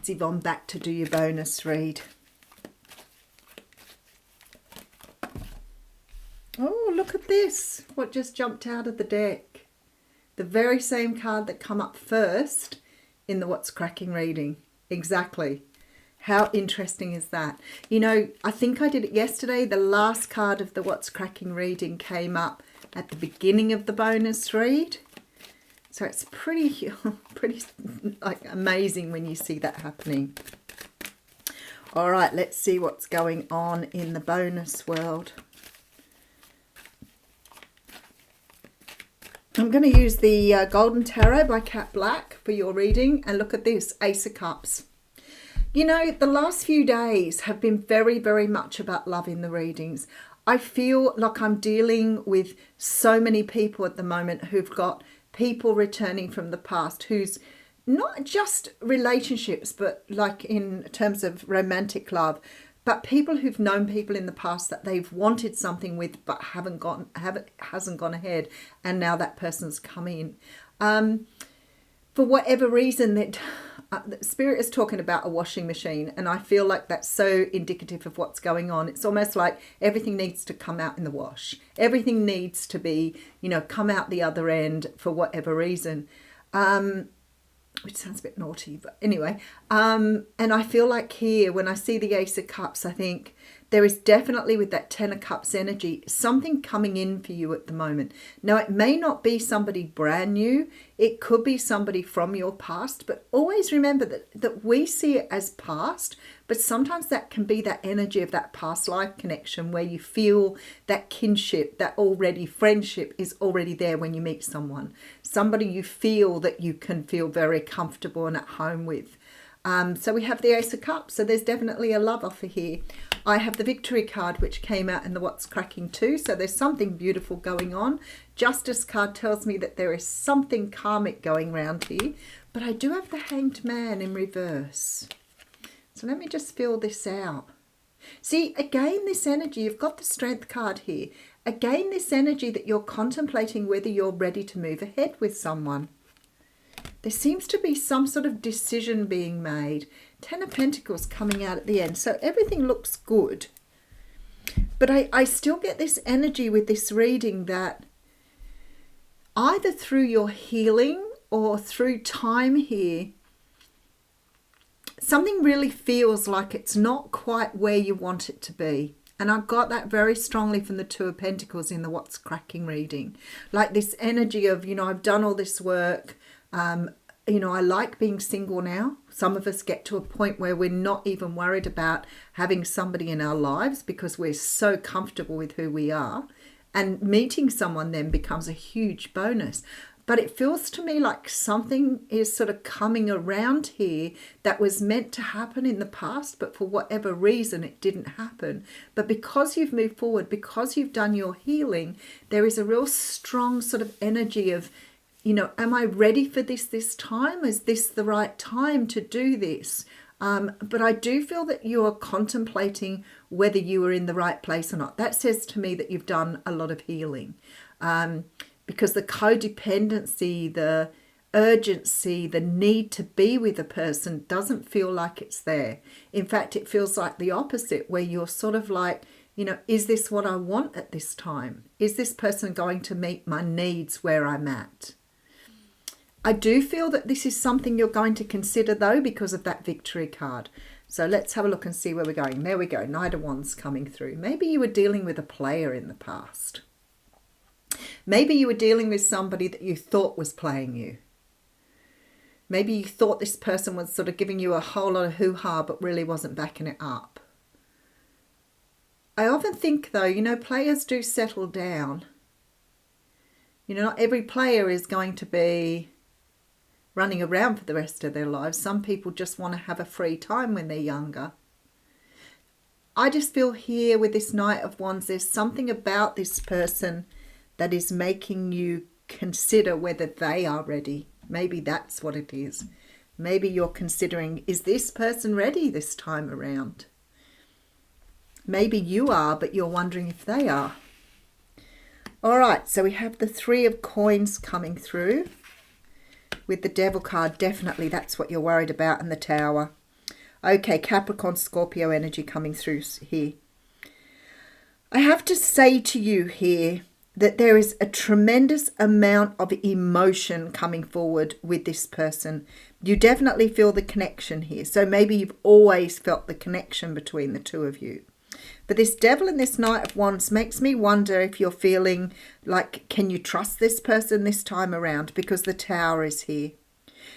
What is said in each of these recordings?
It's Yvonne back to do your bonus read. Oh, look at this. What just jumped out of the deck. The very same card that come up first in the What's Cracking reading. Exactly. How interesting is that? You know, I think I did it yesterday. The last card of the What's Cracking reading came up at the beginning of the bonus read. So it's pretty like amazing when you see that happening. All right, let's see what's going on in the bonus world. I'm going to use the Golden Tarot by Cat Black for your reading. And look at this, Ace of Cups. You know, the last few days have been very, very much about love in the readings. I feel like I'm dealing with so many people at the moment who've got people returning from the past, who's not just relationships, but like in terms of romantic love, but people who've known people in the past that they've wanted something with but hasn't gone ahead, and now that person's come in. For whatever reason, that Spirit is talking about a washing machine, and I feel like that's so indicative of what's going on. It's almost like everything needs to come out in the wash. Everything needs to be, you know, come out the other end for whatever reason. Which sounds a bit naughty, but anyway. And I feel like here, when I see the Ace of Cups, I think there is definitely, with that Ten of Cups energy, something coming in for you at the moment. Now, it may not be somebody brand new. It could be somebody from your past. But always remember that we see it as past. But sometimes that can be that energy of that past life connection where you feel that kinship, that already friendship is already there when you meet someone. Somebody you feel that you can feel very comfortable and at home with. So we have the Ace of Cups. So there's definitely a love offer here. I have the Victory card, which came out in the What's Cracking too. So there's something beautiful going on. Justice card tells me that there is something karmic going around here. But I do have the Hanged Man in reverse. So let me just fill this out. See, again, this energy, you've got the Strength card here. Again, this energy that you're contemplating whether you're ready to move ahead with someone. There seems to be some sort of decision being made. Ten of Pentacles coming out at the end. So everything looks good. But I still get this energy with this reading that either through your healing or through time here, something really feels like it's not quite where you want it to be. And I got that very strongly from the Two of Pentacles in the What's Cracking reading. Like this energy of, you know, I've done all this work. You know, I like being single now. Some of us get to a point where we're not even worried about having somebody in our lives because we're so comfortable with who we are. And meeting someone then becomes a huge bonus. But it feels to me like something is sort of coming around here that was meant to happen in the past, but for whatever reason it didn't happen. But because you've moved forward, because you've done your healing, there is a real strong sort of energy of, you know, am I ready for this time? Is this the right time to do this? But I do feel that you are contemplating whether you are in the right place or not. That says to me that you've done a lot of healing. Because the codependency, the urgency, the need to be with a person doesn't feel like it's there. In fact, it feels like the opposite, where you're sort of like, you know, is this what I want at this time? Is this person going to meet my needs where I'm at? I do feel that this is something you're going to consider though, because of that Victory card. So let's have a look and see where we're going. There we go. Knight of Wands coming through. Maybe you were dealing with a player in the past. Maybe you were dealing with somebody that you thought was playing you. Maybe you thought this person was sort of giving you a whole lot of hoo-ha, but really wasn't backing it up. I often think though, you know, players do settle down. You know, not every player is going to be running around for the rest of their lives. Some people just want to have a free time when they're younger. I just feel here with this Knight of Wands, there's something about this person that is making you consider whether they are ready. Maybe that's what it is. Maybe you're considering, is this person ready this time around? Maybe you are, but you're wondering if they are. All right, so we have the Three of Coins coming through. With the Devil card, definitely that's what you're worried about, and the Tower. Okay, Capricorn Scorpio energy coming through here. I have to say to you here that there is a tremendous amount of emotion coming forward with this person. You definitely feel the connection here. So maybe you've always felt the connection between the two of you. But this Devil and this Knight of Wands makes me wonder if you're feeling like, can you trust this person this time around? Because the Tower is here.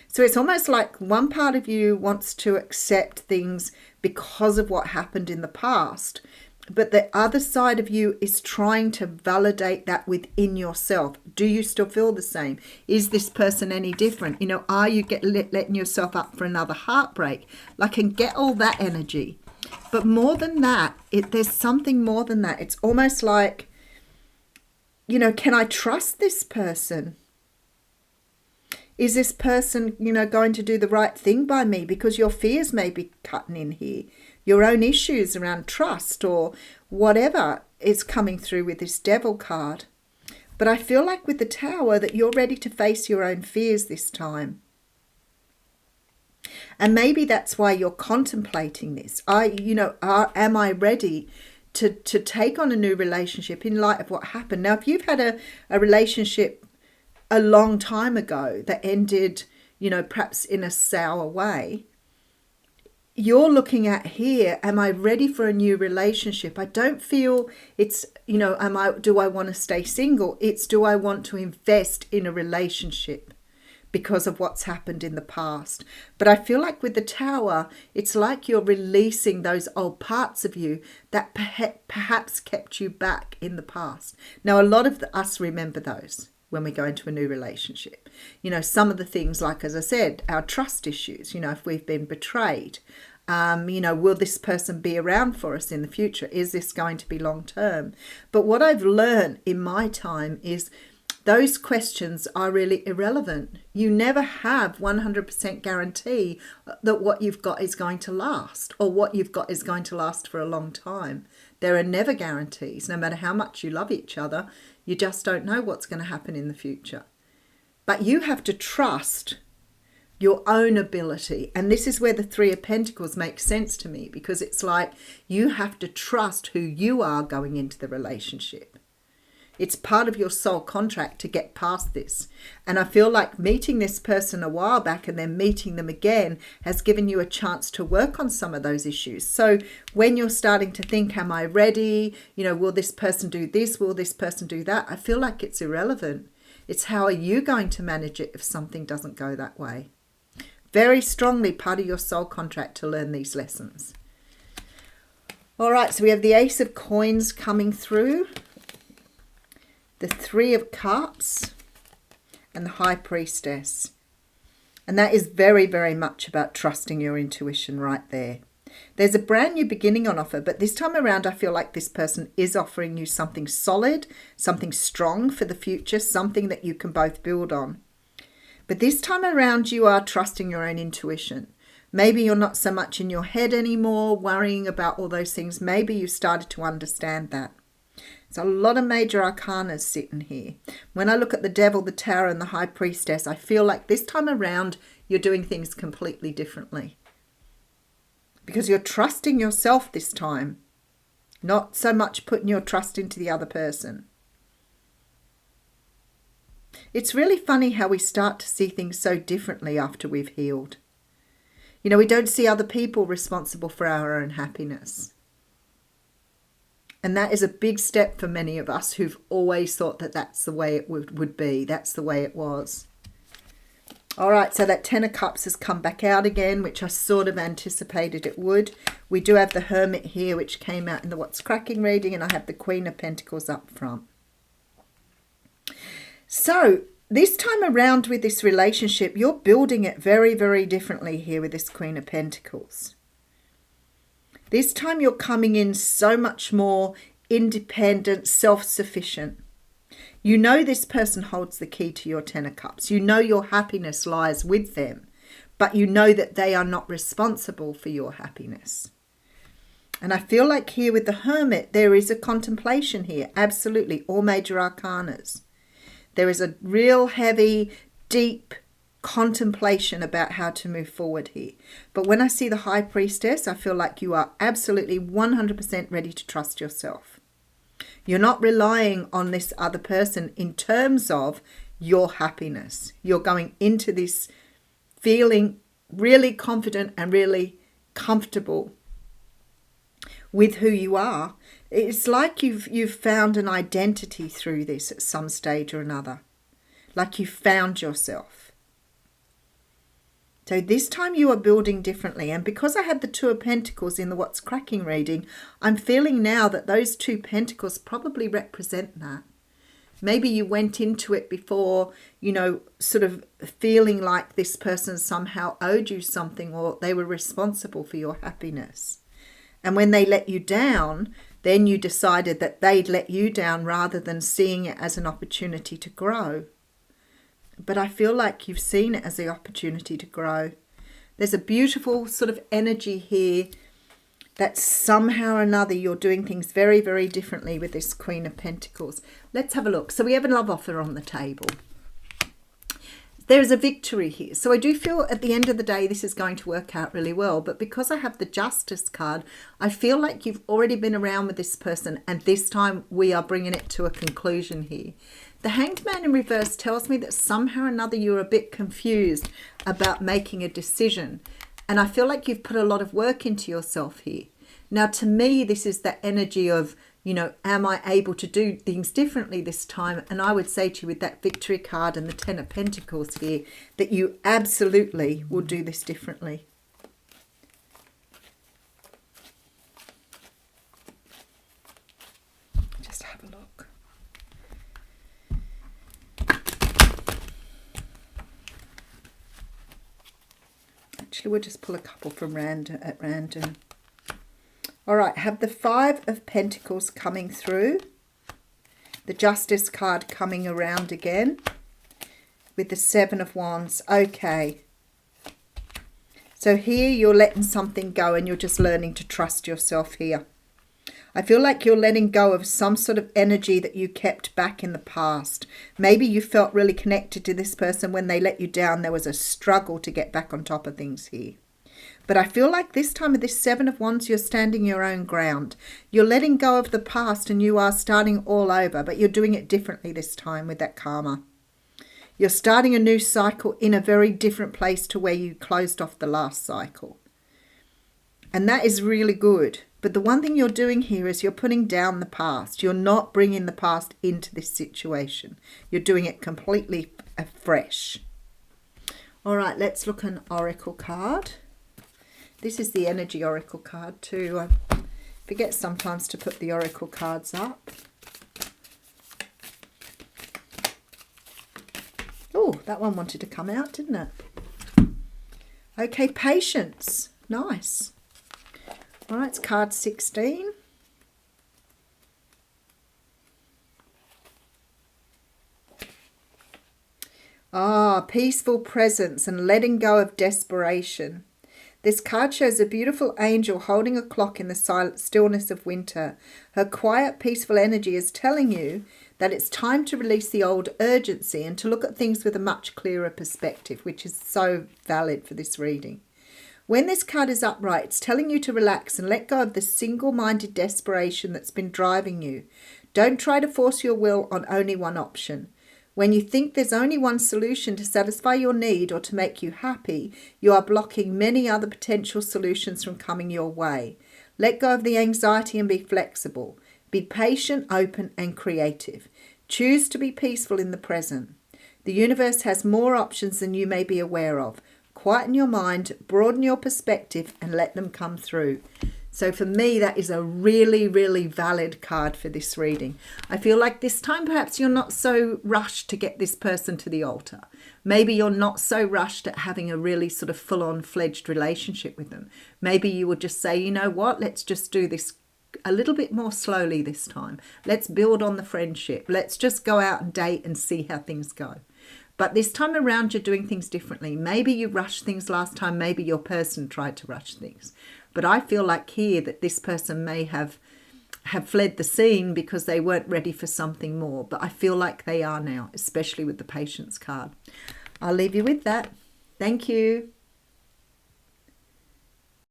So it's almost like one part of you wants to accept things because of what happened in the past. But the other side of you is trying to validate that within yourself. Do you still feel the same? Is this person any different? You know, are you letting yourself up for another heartbreak? Like, I can get all that energy. But more than that, there's something more than that. It's almost like, you know, can I trust this person? Is this person, you know, going to do the right thing by me? Because your fears may be cutting in here. Your own issues around trust or whatever is coming through with this Devil card. But I feel like with the Tower that you're ready to face your own fears this time. And maybe that's why you're contemplating this. Am I ready to take on a new relationship in light of what happened? Now, if you've had a relationship a long time ago that ended, you know, perhaps in a sour way, you're looking at here, am I ready for a new relationship? I don't feel it's, you know, do I want to stay single? It's, do I want to invest in a relationship because of what's happened in the past? But I feel like with the Tower, it's like you're releasing those old parts of you that perhaps kept you back in the past. Now, a lot of us remember those when we go into a new relationship. You know, some of the things, like, as I said, our trust issues, you know, if we've been betrayed, you know, will this person be around for us in the future? Is this going to be long term? But what I've learned in my time is those questions are really irrelevant. You never have 100% guarantee that what you've got is going to last, or what you've got is going to last for a long time. There are never guarantees. No matter how much you love each other, you just don't know what's going to happen in the future. But you have to trust your own ability. And this is where the Three of Pentacles makes sense to me, because it's like you have to trust who you are going into the relationship. It's part of your soul contract to get past this. And I feel like meeting this person a while back and then meeting them again has given you a chance to work on some of those issues. So when you're starting to think, am I ready? You know, will this person do this? Will this person do that? I feel like it's irrelevant. It's how are you going to manage it if something doesn't go that way? Very strongly part of your soul contract to learn these lessons. All right, so we have the Ace of Coins coming through, the Three of Cups, and the High Priestess. And that is very, very much about trusting your intuition right there. There's a brand new beginning on offer, but this time around I feel like this person is offering you something solid, something strong for the future, something that you can both build on. But this time around you are trusting your own intuition. Maybe you're not so much in your head anymore, worrying about all those things. Maybe you started to understand that. There's a lot of major arcanas sitting here. When I look at the Devil, the Tower, and the High Priestess, I feel like this time around you're doing things completely differently. Because you're trusting yourself this time, not so much putting your trust into the other person. It's really funny how we start to see things so differently after we've healed. You know, we don't see other people responsible for our own happiness. And that is a big step for many of us who've always thought that that's the way it would be. That's the way it was. All right, so that Ten of Cups has come back out again, which I sort of anticipated it would. We do have the Hermit here, which came out in the What's Cracking reading, and I have the Queen of Pentacles up front. So this time around with this relationship, you're building it very, very differently here with this Queen of Pentacles. This time you're coming in so much more independent, self-sufficient. You know this person holds the key to your Ten of Cups. You know your happiness lies with them, but you know that they are not responsible for your happiness. And I feel like here with the Hermit, there is a contemplation here. Absolutely, all major arcanas. There is a real heavy, deep contemplation about how to move forward here. But when I see the High Priestess, I feel like you are absolutely 100% ready to trust yourself. You're not relying on this other person in terms of your happiness. You're going into this feeling really confident and really comfortable with who you are. It's like you've found an identity through this at some stage or another. Like you found yourself. So this time you are building differently. And because I had the Two of Pentacles in the What's Cracking reading, I'm feeling now that those two pentacles probably represent that. Maybe you went into it before, you know, sort of feeling like this person somehow owed you something or they were responsible for your happiness. And when they let you down, then you decided that they'd let you down rather than seeing it as an opportunity to grow. But I feel like you've seen it as the opportunity to grow. There's a beautiful sort of energy here that somehow or another you're doing things very, very differently with this Queen of Pentacles. Let's have a look. So we have a love offer on the table. There is a victory here. So I do feel at the end of the day this is going to work out really well. But because I have the Justice card, I feel like you've already been around with this person and this time we are bringing it to a conclusion here. The Hanged Man in reverse tells me that somehow or another you're a bit confused about making a decision. And I feel like you've put a lot of work into yourself here. Now, to me, this is the energy of, you know, am I able to do things differently this time? And I would say to you with that Victory card and the Ten of Pentacles here, that you absolutely will do this differently. Just have a look. Actually, we'll just pull a couple from at random. All right, have the Five of Pentacles coming through. The Justice card coming around again. With the Seven of Wands. Okay. So here you're letting something go and you're just learning to trust yourself here. I feel like you're letting go of some sort of energy that you kept back in the past. Maybe you felt really connected to this person. When they let you down, there was a struggle to get back on top of things here. But I feel like this time with this Seven of Wands, you're standing your own ground. You're letting go of the past and you are starting all over, but you're doing it differently this time with that karma. You're starting a new cycle in a very different place to where you closed off the last cycle. And that is really good. But the one thing you're doing here is you're putting down the past. You're not bringing the past into this situation. You're doing it completely afresh. All right, let's look at an oracle card. This is the energy oracle card too. I forget sometimes to put the oracle cards up. Oh, that one wanted to come out, didn't it? Okay, patience. Nice. All right, it's card 16. Peaceful presence and letting go of desperation. This card shows a beautiful angel holding a clock in the silent stillness of winter. Her quiet, peaceful energy is telling you that it's time to release the old urgency and to look at things with a much clearer perspective, which is so valid for this reading. When this card is upright, it's telling you to relax and let go of the single-minded desperation that's been driving you. Don't try to force your will on only one option. When you think there's only one solution to satisfy your need or to make you happy, you are blocking many other potential solutions from coming your way. Let go of the anxiety and be flexible. Be patient, open, and creative. Choose to be peaceful in the present. The universe has more options than you may be aware of. Quieten your mind, broaden your perspective, and let them come through. So for me, that is a really, really valid card for this reading. I feel like this time perhaps you're not so rushed to get this person to the altar. Maybe you're not so rushed at having a really sort of full-on fledged relationship with them. Maybe you would just say, you know what, let's just do this a little bit more slowly this time. Let's build on the friendship. Let's just go out and date and see how things go. But this time around, you're doing things differently. Maybe you rushed things last time. Maybe your person tried to rush things. But I feel like here that this person may have fled the scene because they weren't ready for something more. But I feel like they are now, especially with the Patience card. I'll leave you with that. Thank you.